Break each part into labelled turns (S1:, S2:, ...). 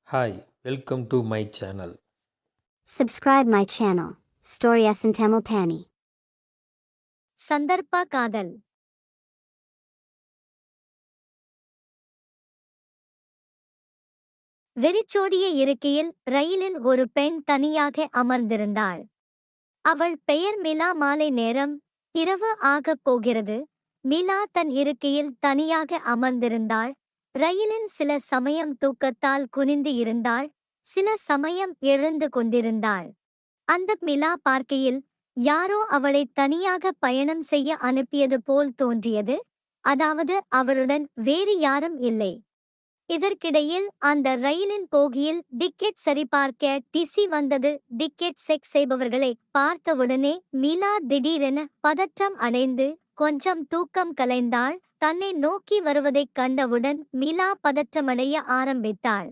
S1: Hi, welcome to my channel.
S2: Subscribe my channel, Story S in Tamil Pani.
S3: சந்தர்ப்ப காதல். வெறிச்சோடிய இருக்கையில் ரயிலில் ஒரு பெண் தனியாக அமர்ந்திருந்தாள். அவள் பெயர் மிலா. மாலை நேரம், இரவு ஆகப் போகிறது. மிலா தன் இருக்கையில் தனியாக அமர்ந்திருந்தாள். ரயிலின் சில சமயம் தூக்கத்தால் குனிந்து இருந்தாள், சில சமயம் எழுந்து கொண்டிருந்தாள். அந்த மிலா பார்க்கையில் யாரோ அவளை தனியாக பயணம் செய்ய அனுப்பியது போல் தோன்றியது. அதாவது அவளுடன் வேறு யாரும் இல்லை. இதற்கிடையில் அந்த ரயிலின் போகியில் டிக்கெட் சரிபார்க்க டிசி வந்தது. டிக்கெட் செக் செய்பவர்களை பார்த்தவுடனே மிலா திடீரென பதற்றம் அடைந்து கொஞ்சம் தூக்கம் கலைந்தாள். தன்னை நோக்கி வருவதைக் கண்டவுடன் மிலா பதற்றமடைய ஆரம்பித்தாள்.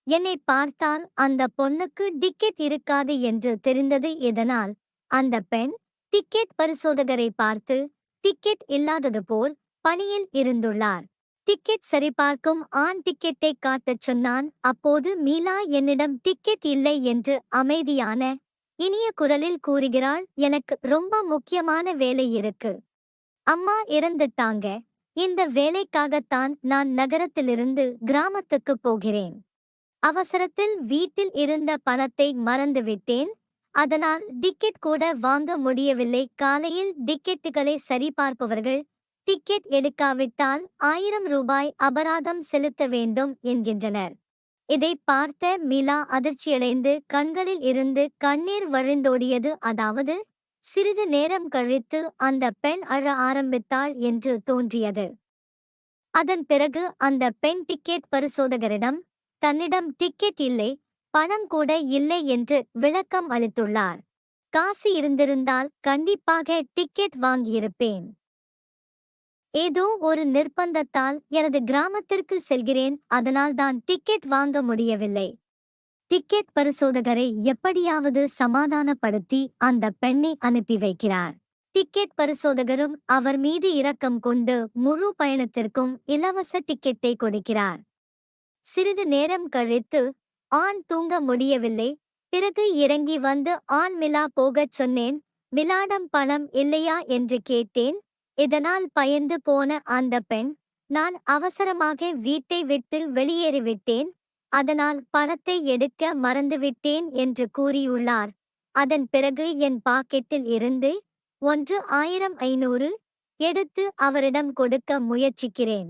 S3: என்னை பார்த்தால் அந்த பொண்ணுக்கு டிக்கெட் இருக்காது என்று தெரிந்தது. இதனால் அந்த பெண் டிக்கெட் பரிசோதகரை பார்த்து டிக்கெட் இல்லாதது போல் பணியில் இருந்துள்ளார். டிக்கெட் சரிபார்க்கும் ஆண் டிக்கெட்டை காட்டச் சொன்னான். அப்போது மீலா என்னிடம் டிக்கெட் இல்லை என்று அமைதியான இனிய குரலில் கூறுகிறாள். எனக்கு ரொம்ப முக்கியமான வேலை இருக்கு. அம்மா இறந்துட்டாங்க. இந்த வேலைக்காகத்தான் நான் நகரத்திலிருந்து கிராமத்துக்கு போகிறேன். அவசரத்தில் வீட்டில் இருந்த பணத்தை மறந்துவிட்டேன். அதனால் டிக்கெட் கூட வாங்க முடியவில்லை. காலையில் டிக்கெட்டுகளை சரிபார்ப்பவர்கள் டிக்கெட் எடுக்காவிட்டால் 1000 ரூபாய் அபராதம் செலுத்த வேண்டும் என்கின்றனர். இதை பார்த்த மிலா அதிர்ச்சியடைந்து கண்களில் இருந்து கண்ணீர் வழிந்தோடியது. அதாவது சிறிது நேரம் கழித்து அந்த பெண் அழ ஆரம்பித்தாள் என்று தோன்றியது. அதன் பிறகு அந்த பெண் டிக்கெட் பரிசோதகரிடம் தன்னிடம் டிக்கெட் இல்லை, பணம் கூட இல்லை என்று விளக்கம் அளித்துள்ளார். காசு இருந்திருந்தால் கண்டிப்பாக டிக்கெட் வாங்கியிருப்பேன். ஏதோ ஒரு நிர்பந்தத்தால் எனது கிராமத்திற்கு செல்கிறேன், அதனால் தான் டிக்கெட் வாங்க முடியவில்லை. டிக்கெட் பரிசோதகரை எப்படியாவது சமாதானப்படுத்தி அந்த பெண்ணை அனுப்பி வைக்கிறார். டிக்கெட் பரிசோதகரும் அவர் மீது இரக்கம் கொண்டு முழு பயணத்திற்கும் இலவச டிக்கெட்டை கொடுக்கிறார். சிறிது நேரம் கழித்து ஆண் தூங்க முடியவில்லை. பிறகு இறங்கி வந்து ஆண் மிலா போகச் சொன்னேன். மிலாடம் பணம் இல்லையா என்று கேட்டேன். இதனால் பயந்து போன அந்த பெண், நான் அவசரமாக வீட்டை விட்டு வெளியேறிவிட்டேன், அதனால் பணத்தை எடுக்க மறந்துவிட்டேன் என்று கூறியுள்ளார். அதன் பிறகு என் பாக்கெட்டில் இருந்து 1500 எடுத்து அவரிடம் கொடுக்க முயற்சிக்கிறேன்.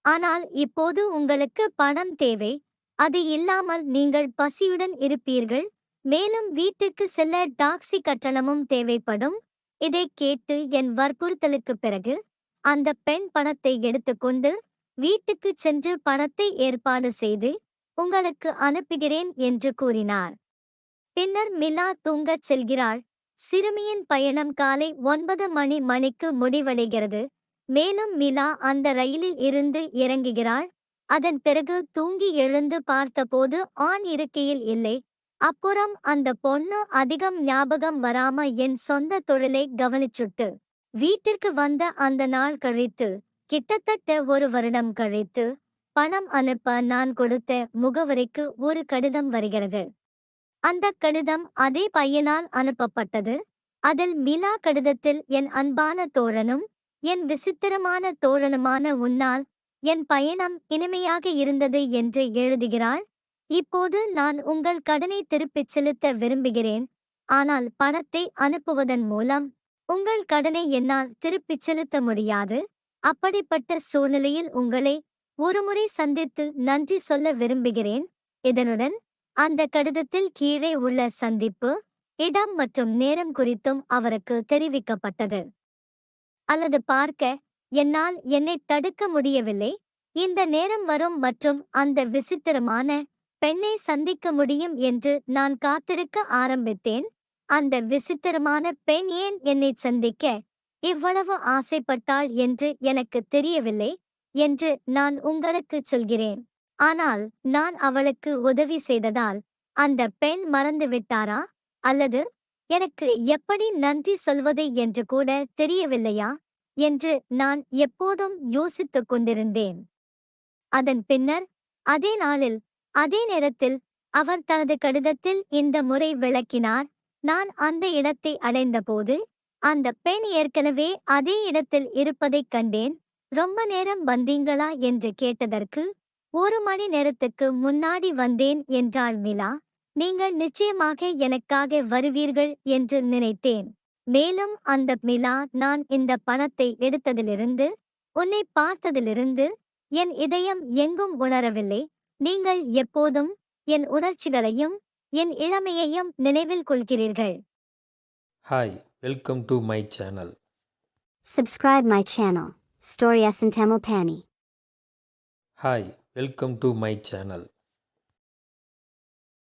S3: ஆனால் இப்போது உங்களுக்கு பணம் தேவை. அது இல்லாமல் நீங்கள் பசியுடன் இருப்பீர்கள். மேலும் வீட்டுக்கு செல்ல டாக்ஸி கட்டணமும் தேவைப்படும். இதை கேட்டு என் வற்புறுத்தலுக்கு பிறகு அந்த பெண் பணத்தை எடுத்துக்கொண்டு வீட்டுக்கு சென்று பணத்தை ஏற்பாடு செய்து உங்களுக்கு அனுப்புகிறேன் என்று கூறினார். பின்னர் மிலா தூங்கச் செல்கிறாள். சிறுமியின் பயணம் காலை 9 மணிக்கு முடிவடைகிறது. மேலும் மிலா அந்த ரயிலில் இருந்து இறங்குகிறாள். அதன் பிறகு தூங்கி எழுந்து பார்த்தபோது ஆண் இருக்கையில் இல்லை. அப்புறம் அந்த பொண்ணு அதிகம் ஞாபகம் வராம என் சொந்த தொழிலை கவனிச்சுட்டு வீட்டிற்கு வந்த அந்த நாள் கழித்து கிட்டத்தட்ட 1 வருடம் கழித்து பணம் அனுப்ப நான் கொடுத்த முகவரிக்கு ஒரு கடிதம் வருகிறது. அந்த கடிதம் அதே பையனால் அனுப்பப்பட்டது. அதில் மிலா கடிதத்தில் என் அன்பான தோழனும் என் விசித்திரமான தோழனுமான உன்னால் என் பயணம் இனிமையாக இருந்தது என்று எழுதுகிறாள். இப்போது நான் உங்கள் கடனை திருப்பிச் செலுத்த விரும்புகிறேன். ஆனால் பணத்தை அனுப்புவதன் மூலம் உங்கள் கடனை என்னால் திருப்பிச் செலுத்த முடியாது. அப்படிப்பட்ட சூழ்நிலையில் உங்களை ஒருமுறை சந்தித்து நன்றி சொல்ல விரும்புகிறேன். இதனுடன் அந்த கடிதத்தில் கீழே உள்ள சந்திப்பு இடம் மற்றும் நேரம் குறித்தும் அவருக்கு தெரிவிக்கப்பட்டது. அல்லது பார்க்க என்னால் என்னை தடுக்க முடியவில்லை. இந்த நேரம் வரும் மற்றும் அந்த விசித்திரமான பெண்ணை சந்திக்க முடியும் என்று நான் காத்திருக்க ஆரம்பித்தேன். அந்த விசித்திரமான பெண் ஏன் என்னை சந்திக்க இவ்வளவு ஆசைப்பட்டாள் என்று எனக்கு தெரியவில்லை என்று நான் உங்களுக்கு சொல்கிறேன். ஆனால் நான் அவளுக்கு உதவி செய்ததால் அந்த பெண் மறந்துவிட்டாரா, அல்லது எனக்கு எப்படி நன்றி சொல்வது என்று கூட தெரியவில்லையா என்று நான் எப்போதும் யோசித்துக் கொண்டிருந்தேன். அதன் பின்னர் அதே நாளில் அதே நேரத்தில் அவர் தனது கடிதத்தில் இந்த முறை விளக்கினார். நான் அந்த இடத்தை அடைந்தபோது அந்த பெண் ஏற்கனவே அதே இடத்தில் இருப்பதைக் கண்டேன். ரொம்ப நேரம் வந்தீங்களா என்று கேட்டதற்கு 1 மணி நேரத்துக்கு முன்னாடி வந்தேன் என்றாள் மிலா. நீங்கள் நிச்சயமாக எனக்காக வருவீர்கள் என்று நினைத்தேன். மேலும் அந்த மிலா, நான் இந்த பணத்தை எடுத்ததிலிருந்து, உன்னை பார்த்ததிலிருந்து என் இதயம் எங்கும் உணரவில்லை. நீங்கள் எப்போதும் என் உணர்ச்சிகளையும் என் இளமையையும் நினைவில் கொள்கிறீர்கள்.
S1: Hi, welcome to my channel.
S2: Subscribe my channel, Story S in Tamil Pani.
S1: Hi, welcome to my channel.